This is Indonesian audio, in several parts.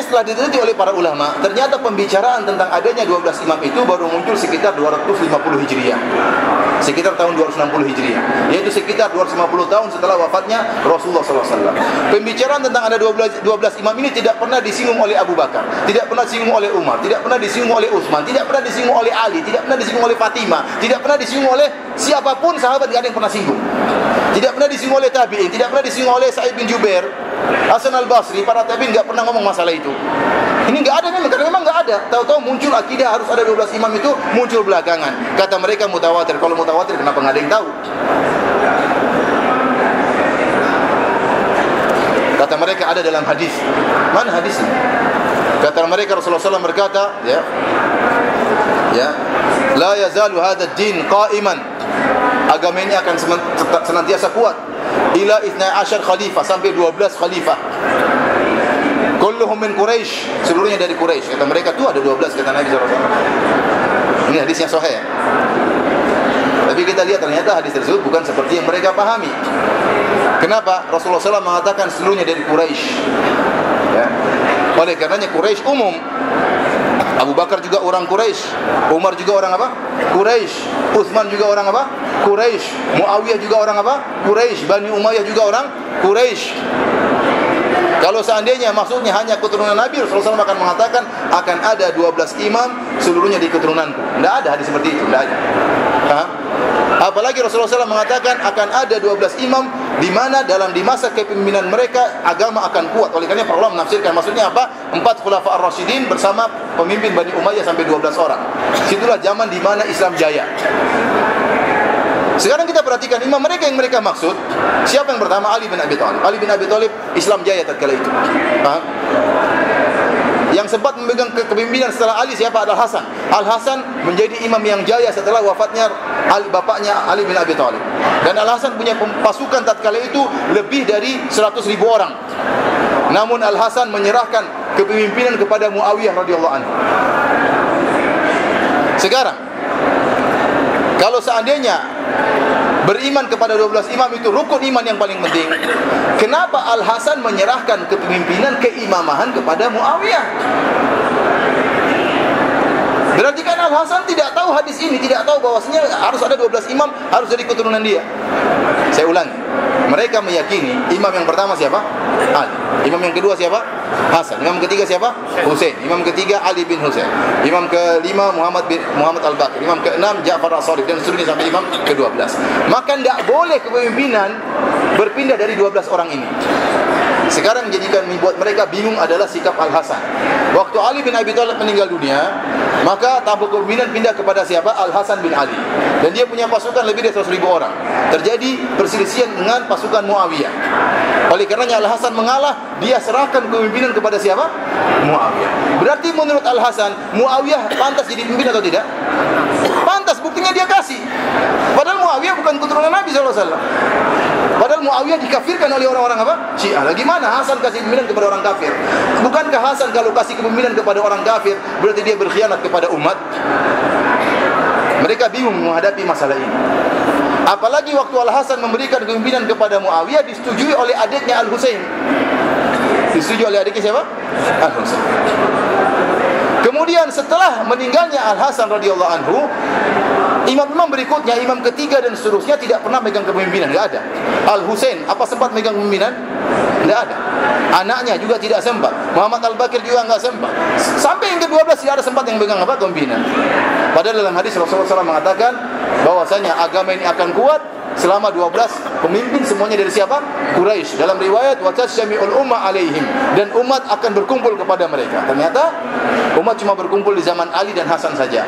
Tapi setelah diteliti oleh para ulama, ternyata pembicaraan tentang adanya 12 imam itu baru muncul sekitar 250 Hijriah. Sekitar tahun 260 Hijriah, yaitu sekitar 250 tahun setelah wafatnya Rasulullah SAW. Pembicaraan tentang ada 12 imam ini tidak pernah disinggung oleh Abu Bakar, tidak pernah disinggung oleh Umar, tidak pernah disinggung oleh Utsman, tidak pernah disinggung oleh Ali, tidak pernah disinggung oleh Fatimah, tidak pernah disinggung oleh siapapun sahabat, tidak ada yang pernah singgung. Tidak pernah disinggung oleh tabi'in, tidak pernah disinggung oleh Sa'id bin Jubair, Hasan al-Basri, para tabi'in enggak pernah ngomong masalah itu. Ini enggak ada memang, karena memang enggak ada. Tahu-tahu muncul akidah harus ada 12 imam itu muncul belakangan. Kata mereka mutawatir. Kalau mutawatir kenapa enggak ada yang tahu? Kata mereka ada dalam hadis. Mana hadisnya? Kata mereka Rasulullah SAW berkata, la yazalu hadha ad-din qa'iman. Agama ini akan senantiasa kuat ila 12 khalifah, sampai 12 khalifah. Kulluhum min Quraisy, seluruhnya dari Quraisy. Kata mereka tuh ada 12, kata Nabi SAW. Ini hadisnya sahih. Tapi kita lihat ternyata hadis tersebut bukan seperti yang mereka pahami. Kenapa? Rasulullah SAW mengatakan seluruhnya dari Quraisy. Oleh karenanya Quraisy umum. Abu Bakar juga orang Quraisy, Umar juga orang apa? Quraisy, Utsman juga orang apa? Quraisy, Muawiyah juga orang apa? Quraisy, Bani Umayyah juga orang Quraisy. Kalau seandainya maksudnya hanya keturunan Nabi, Rasulullah SAW akan mengatakan akan ada 12 imam seluruhnya di keturunanku. Tidak ada hadis seperti itu, tidak ada. Apalagi Rasulullah SAW mengatakan akan ada 12 imam di mana di masa kepemimpinan mereka agama akan kuat. Oleh karena para ulama menafsirkan maksudnya apa? 4 khulafa ar-rasyidin bersama pemimpin Bani Umayyah sampai 12 orang. Situlah zaman di mana Islam jaya. Sekarang kita perhatikan imam mereka yang mereka maksud. Siapa yang pertama? Ali bin Abi Thalib. Ali bin Abi Thalib Islam jaya tatkala itu. Paham? Yang sempat memegang kepemimpinan setelah Ali siapa? Al-Hasan. Al-Hasan menjadi imam yang jaya setelah wafatnya bapaknya Ali bin Abi Thalib. Dan Al-Hasan punya pasukan tatkala itu lebih dari 100.000 orang. Namun Al-Hasan menyerahkan kepemimpinan kepada Muawiyah radhiyallahu anhu. Sekarang kalau seandainya beriman kepada 12 imam itu rukun iman yang paling penting, kenapa Al-Hasan menyerahkan kepemimpinan keimamahan kepada Muawiyah? Berarti kan Al-Hasan tidak tahu hadis ini, tidak tahu bahwasanya harus ada 12 imam, harus dari keturunan dia. Saya ulangi, mereka meyakini imam yang pertama siapa? Ali. Imam yang kedua siapa? Hasan. Imam ketiga siapa? Husain. Imam ketiga Ali bin Husain. Imam kelima Muhammad Al-Baqir. Imam keenam Ja'far As-Shadiq, dan seterusnya sampai imam ke-12. Maka tidak boleh kepemimpinan berpindah dari 12 orang ini. Sekarang membuat mereka bingung adalah sikap Al-Hasan. Waktu Ali bin Abi Thalib meninggal dunia, maka tampuk kepemimpinan pindah kepada siapa? Al-Hasan bin Ali. Dan dia punya pasukan lebih dari 100.000 orang. Terjadi perselisihan dengan pasukan Muawiyah. Oleh karenanya Al-Hasan mengalah, dia serahkan kepemimpinan kepada siapa? Muawiyah. Berarti menurut Al-Hasan, Muawiyah pantas jadi pemimpin atau tidak? Pantas, buktinya dia kasih. Padahal Muawiyah bukan keturunan Nabi SAW. Padahal Muawiyah dikafirkan oleh orang-orang apa? Syiah. Gimana Hasan kasih kepemimpinan kepada orang kafir? Bukankah Hasan kalau kasih kepemimpinan kepada orang kafir berarti dia berkhianat kepada umat? Mereka bingung menghadapi masalah ini. Apalagi waktu Al-Hasan memberikan kepemimpinan kepada Muawiyah disetujui oleh adiknya Al-Husain. Disetujui oleh adiknya siapa? Al-Husain. Kemudian setelah meninggalnya Al-Hasan radhiyallahu anhu, imam-imam berikutnya, imam ketiga dan seterusnya tidak pernah megang kepemimpinan, enggak ada. Al-Husain apa sempat megang kepemimpinan? Enggak ada. Anaknya juga tidak sempat. Muhammad Al-Baqir juga enggak sempat. Sampai yang ke-12 tidak ada sempat yang megang apa? Kepemimpinan. Padahal dalam hadis Rasulullah SAW mengatakan bahwasanya agama ini akan kuat selama 12 pemimpin semuanya dari siapa? Quraisy. Dalam riwayat wa tasmi'ul umma alaihim, dan umat akan berkumpul kepada mereka. Ternyata umat cuma berkumpul di zaman Ali dan Hasan saja.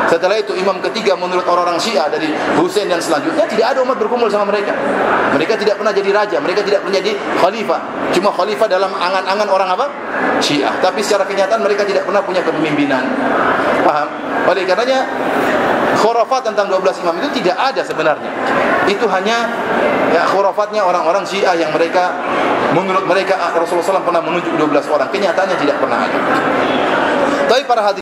Setelah itu imam ketiga menurut orang-orang Syiah dari Husain dan selanjutnya tidak ada umat berkumpul sama mereka. Mereka tidak pernah jadi raja, mereka tidak pernah jadi khalifah. Cuma khalifah dalam angan-angan orang apa? Syiah. Tapi secara kenyataan mereka tidak pernah punya kepemimpinan. Paham? Oleh karenanya khurafat tentang 12 imam itu tidak ada sebenarnya. Itu hanya khurafatnya orang-orang Syiah yang mereka menurut mereka Rasulullah SAW pernah menunjuk 12 orang. Kenyataannya tidak pernah ada. Tapi para hadirin